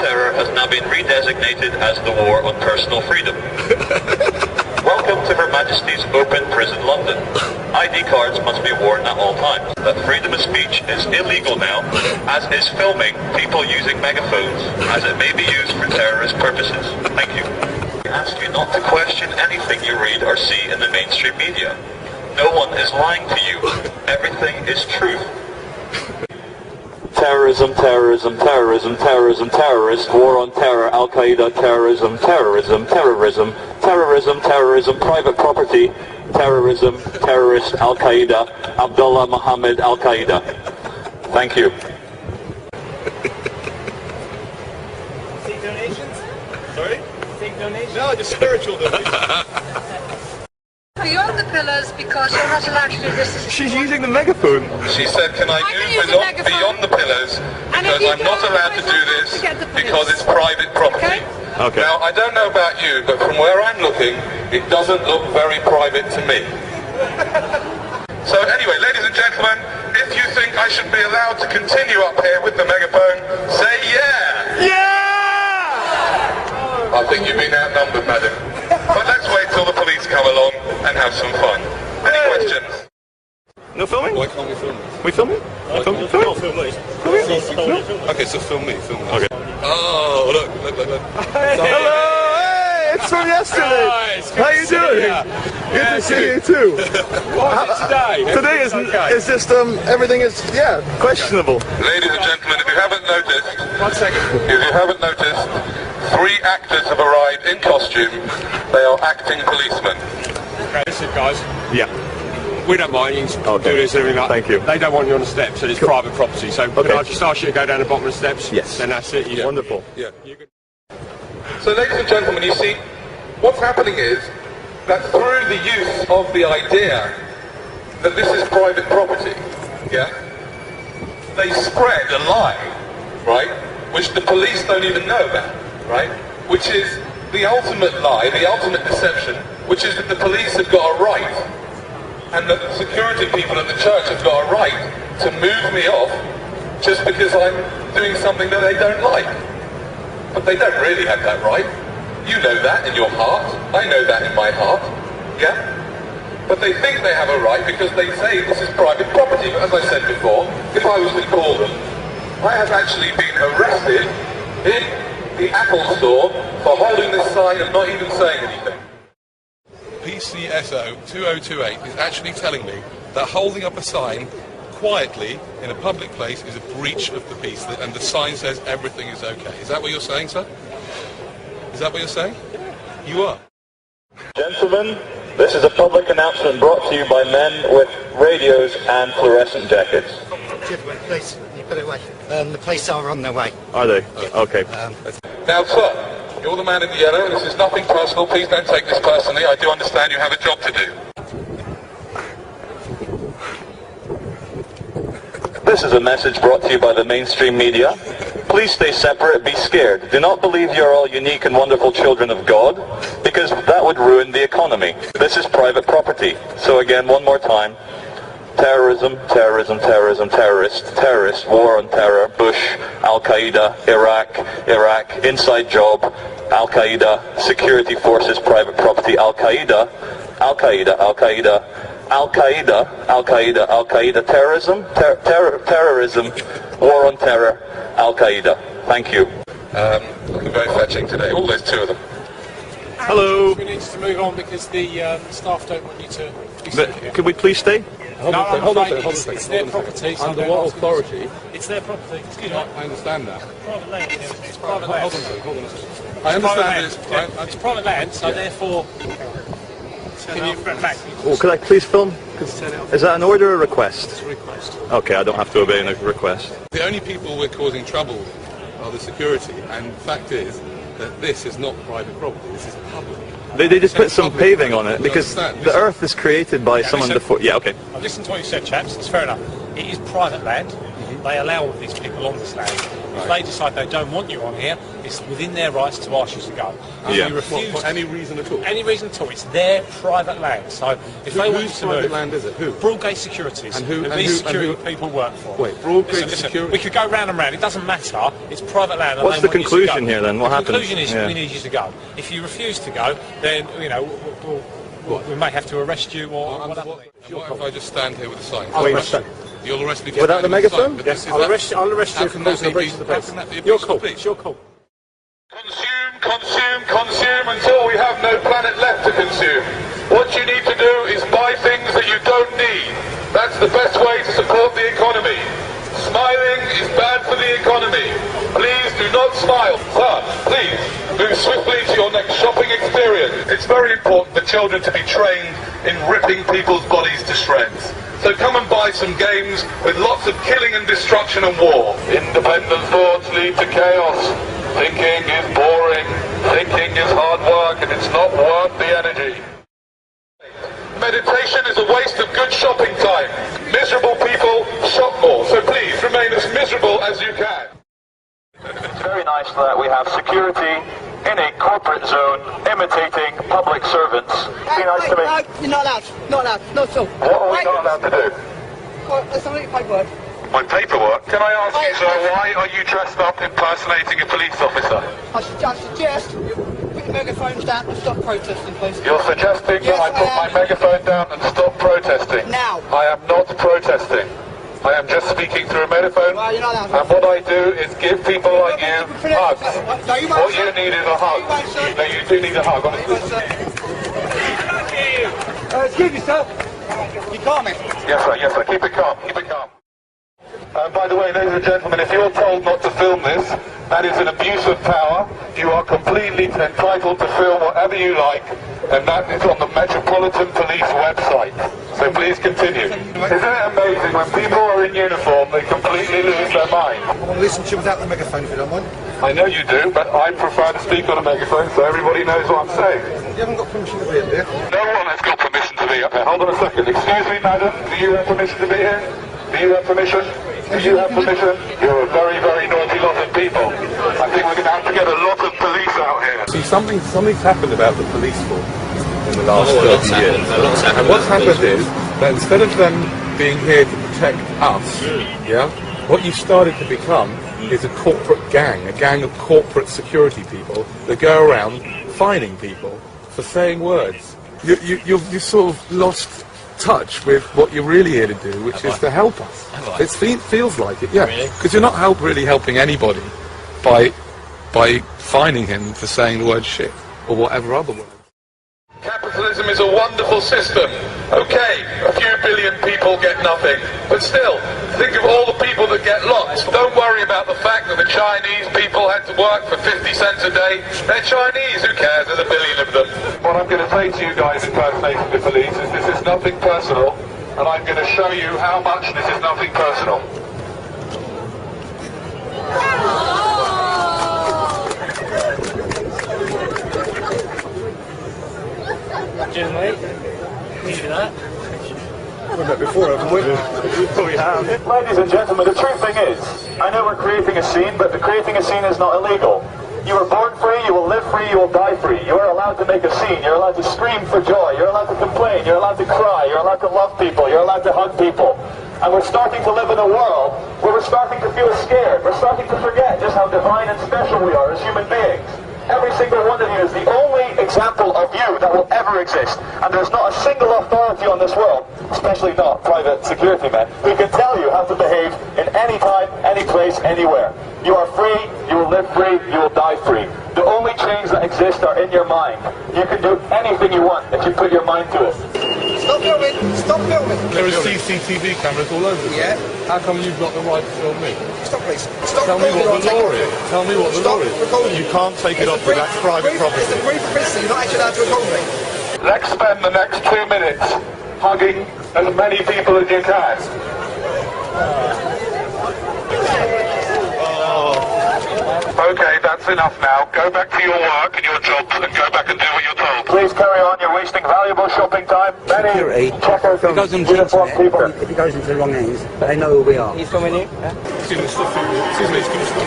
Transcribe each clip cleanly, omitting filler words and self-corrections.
Terror has now been redesignated as the War on Personal Freedom. Welcome to Her Majesty's Open Prison London. ID cards must be worn at all times. That freedom of speech is illegal now, as is filming people using megaphones, as it may be used for terrorist purposes. Thank you. We ask you not to question anything you read or see in the mainstream media. No one is lying to you. Everything is truth. Terrorism, terrorism, terrorism, terrorism, terrorist, war on terror, Al-Qaeda, terrorism, terrorism, terrorism, terrorism, terrorism, private property, terrorism, terrorist, Al-Qaeda, Abdullah Muhammad Al-Qaeda. Thank you. Seek donations? Sorry? Seek donations? No, just spiritual donations. Beyond the pillars because you're not allowed to do this. She's using the megaphone. She said, can I use move the beyond the pillars because I'm not allowed to do this because it's private property. Okay. Now, I don't know about you, but from where I'm looking, it doesn't look very private to me. So anyway, ladies and gentlemen, if you think I should be allowed to continue up here with the megaphone, say yeah! Yeah! I think you've been outnumbered, madam. But let's wait till the police come along and have some fun. Any questions? No filming? Why can't we film this? We filming? Film me? No? Okay, so film me. Okay. Oh, look. Hello! Hey, it's from yesterday! How you doing? Good to see you too. Today is just, everything is, questionable. Ladies and gentlemen, if you haven't noticed... 1 second. If you haven't noticed, 3 actors have arrived in costume. They are acting policemen. Okay, listen guys. Yeah. We don't mind, you can do this and everything like that. Thank you. They don't want you on the steps, so it's private property. So can I just ask you to go down the bottom of the steps? Yes. Then that's it. Yeah. Wonderful. Yeah. So ladies and gentlemen, you see, what's happening is that through the use of the idea that this is private property, they spread a lie, right, which the police don't even know about, right, which is the ultimate lie, the ultimate deception, which is that the police have got a right and that the security people at the church have got a right to move me off just because I'm doing something that they don't like. But they don't really have that right. You know that in your heart. I know that in my heart. Yeah? But they think they have a right because they say this is private property. But as I said before, if I was to call them, I have actually been arrested in the Apple store for holding this sign and not even saying anything. PCSO 2028 is actually telling me that holding up a sign quietly in a public place is a breach of the peace, and the sign says everything is okay. Is that what you're saying, sir? Is that what you're saying? You are. Gentlemen, this is a public announcement brought to you by men with radios and fluorescent jackets. Gentlemen, please, you put it away. The police are on their way. Are they? Okay. Now, sir, you're the man in the yellow. This is nothing personal. Please don't take this personally. I do understand you have a job to do. This is a message brought to you by the mainstream media. Please stay separate, be scared. Do not believe you're all unique and wonderful children of God, because that would ruin the economy. This is private property. So again, one more time. Terrorism, terrorism, terrorism, terrorist, war on terror, Bush, Al-Qaeda, Iraq, inside job, Al-Qaeda, security forces, private property, Al-Qaeda, terrorism, terrorism, war on terror, Al-Qaeda. Thank you. Looking very fetching today, all those 2 of them. Hello. We need to move on because the staff don't want you to be sitting here. Could we please stay? Hold on. It's their property. So Under what authority? It's their property. Excuse me. I understand that. Private land. It's private land. Hold on a second. I understand this. It's private land, so therefore. Can you back? Oh, could I please film? Is that an order or a request? It's a request. Okay, I don't have to obey a request. The only people we're causing trouble are the security, and the fact is that this is not private property, this is public. They just put some paving on it because the earth is created by someone before. Yeah, okay. I've listened to what you said, chaps. It's fair enough. It is private land. They allow all these people on this land. If they decide they don't want you on here, it's within their rights to ask you to go. If you refuse for any reason at all? any reason at all, it's their private land. So if they want you Whose to private move, land is it? Who? Broadgate Securities. And who- and these who- and security who- people work for. Wait, Broadgate Listen, Security- we could go round and round. It doesn't matter. It's private land. And What's they the want you to go. conclusion here then? What the happens? conclusion is we need you to go. If you refuse to go, then we may have to arrest you or whatever. What if I just stand here with a sign? I'll arrest you. You'll arrest me for Without the standing with a sign, megaphone? but Yes, is I'll that- arrest you how for can that causing a be- breach of the how peace. can that be a Your breach of call. the peace? It's your call. Consume, consume, consume until we have no planet left to consume. What you need to do is buy things that you don't need. That's the best way to support the economy. Smiling is bad for the economy. Please do not smile. Sir, please move swiftly to your next shopping experience. It's very important for children to be trained in ripping people's bodies to shreds. So come and buy some games with lots of killing and destruction and war. Independent thoughts lead to chaos. Thinking is boring. Thinking is hard work and it's not worth the energy. Meditation is a waste of good shopping time. Miserable people shop more, so please remain as miserable as you can. It's very nice that we have security in a corporate zone imitating public servants. Be nice to me. No, you're not allowed. Not allowed. Not at all. What are we not allowed to do? Let's have a look at your paperwork. My paperwork? Can I ask you, sir, why are you dressed up impersonating a police officer? I suggest you put your megaphones down and stop protesting, please. You're suggesting Yes, that I put my am. megaphone down and stop protesting? Now. I am not protesting. I am just speaking through a megaphone. Well, you're not allowed. And what I do is give people like you hugs. No, you won't, What you sir. need is a hug. You won't, sir. No, you do need a hug, honestly. Excuse me, sir. You calm me. Yes, sir, yes, sir. Keep it calm, keep it calm. By the way, ladies and gentlemen, if you're told not to film this, that is an abuse of power. You are completely entitled to film whatever you like, and that is on the Metropolitan Police website. So please continue. Isn't it amazing when people are in uniform, they completely lose their mind? I want to listen to you without the megaphone if you don't mind. I know you do, but I prefer to speak on a megaphone so everybody knows what I'm saying. You haven't got permission to be in there. No one has got permission to be up here. Hold on a second. Excuse me, madam. Do you have permission to be here? Do you have permission? Do you have permission? You're a very, very naughty lot of people. I think we're going to have to get a lot of police out here. See, something's happened about the police force in the last 30 years. And what's happened is that instead of them being here to protect us, yeah, what you've started to become is a corporate gang, a gang of corporate security people that go around fining people for saying words. You sort of lost touch with what you're really here to do, which is to help us. It feels like it, yeah. Because you're not really helping anybody by fining him for saying the word shit or whatever other word. Capitalism is a wonderful system. Okay, a few billion people get nothing. But still, think of all the people that get lots. Don't worry about the fact that the Chinese people had to work for 50 cents a day. They're Chinese, who cares? There's a billion of them. What I'm going to say to you guys impersonating the police is this is nothing personal, and I'm going to show you how much this is nothing personal. Cheers, mate. Give you that. We've met before, haven't we? We have. Ladies and gentlemen, the true thing is, I know we're creating a scene, but creating a scene is not illegal. You were born free, you will live free, you will die free. You are allowed to make a scene, you're allowed to scream for joy, you're allowed to complain, you're allowed to cry, you're allowed to love people, you're allowed to hug people. And we're starting to live in a world where we're starting to feel scared. We're starting to forget just how divine and special we are as human beings. Every single one of you is the only example of you that will ever exist. And there's not a single authority on this world, especially not private security men, who can tell you how to behave in any time, any place, anywhere. You are free, you will live free, you will die free. The only chains that exist are in your mind. You can do anything you want if you put your mind to it. Stop filming. Stop filming. There are CCTV cameras all over. Yeah. How come you've got the right to film me? Stop, please. Stop Tell me filming. what the law is. Tell me what the law is. Recording. You can't take it off with that private property. It's a brief privacy. You're not actually allowed to record me. Let's spend the next 2 minutes hugging as many people as you can. Okay, that's enough now. Go back to your work and your jobs and go back and do what you're told. Please carry on. You're wasting valuable shopping time. Many checkers and uniformed people. If it goes into the wrong hands, they know who we are. He's coming in. Excuse me,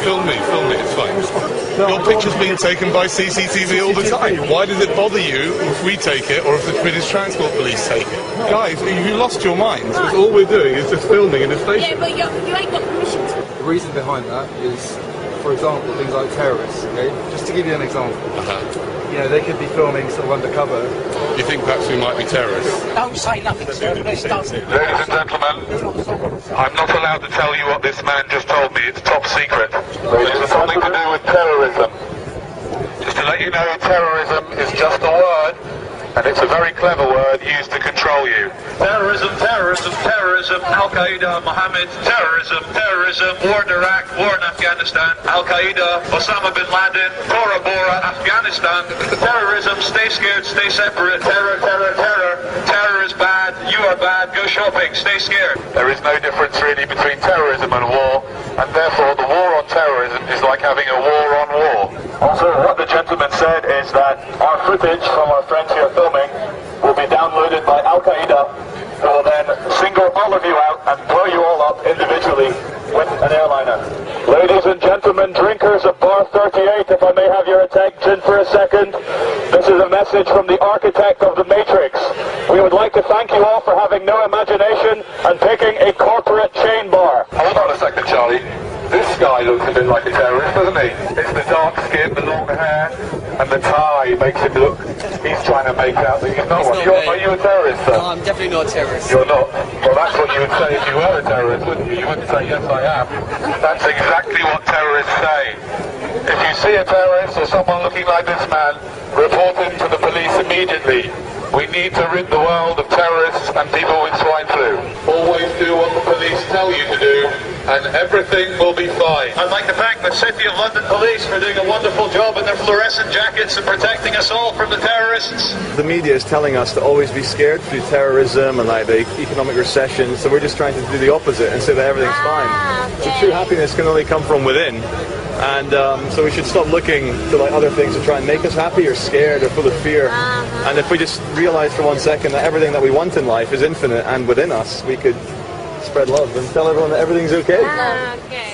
film me, it's fine. Your picture's being taken by CCTV all the time. Why does it bother you if we take it or if the British Transport Police take it? Guys, you lost your minds. Because all we're doing is just filming in the station. Yeah, but you ain't got permission to. The reason behind that is, for example, things like terrorists, okay? Just to give you an example. You know, they could be filming sort of undercover. You think perhaps we might be terrorists? Don't say nothing, sir. Ladies and gentlemen, I'm not allowed to tell you what this man just told me. It's top secret. It's something to do with terrorism. Just to let you know, terrorism is just a word, and it's a very clever word used to control you. Terrorism, terrorism, terrorism, Al-Qaeda, Mohammed, terrorism, terrorism, war in Iraq, war in Afghanistan, Al-Qaeda, Osama bin Laden, Tora Bora, Afghanistan, terrorism, stay scared, stay separate, terror, terror, terror, terror is bad, you are bad, go shopping, stay scared. There is no difference really between terrorism and war, and therefore the war on terrorism is like having a war on war. Also, what the gentleman said is that our footage from our friends here filming will be downloaded by Al-Qaeda, who will then single all of you out and blow you all up individually with an airliner. Ladies and gentlemen, drinkers of Bar 38, if I may have your attention for a second, this is a message from the architect of the Matrix. We would like to thank you all for having no imagination and picking a corporate chain bar. Hold on a second, Charlie. This guy looks a bit like a terrorist, doesn't he? It's the dark skin, the long hair, and the tie makes him look... He's trying to make out that he's not one. Are you a terrorist, sir? No, I'm definitely not a terrorist. You're not? Well, that's what you would say if you were a terrorist, wouldn't you? You wouldn't say, yes, I am. That's exactly what terrorists say. If you see a terrorist or someone looking like this man, report him to the police immediately. We need to rid the world of terrorists and people with swine flu. Always do what the police tell you to do, and everything will be fine. I'd like to thank the City of London Police for doing a wonderful job in their fluorescent jackets and protecting us all from the terrorists. The media is telling us to always be scared through terrorism and like the economic recession, so we're just trying to do the opposite and say that everything's fine. So true happiness can only come from within. And so we should stop looking to like other things to try and make us happy or scared or full of fear. And if we just realize for 1 second that everything that we want in life is infinite and within us, we could spread love and tell everyone that everything's okay. Okay.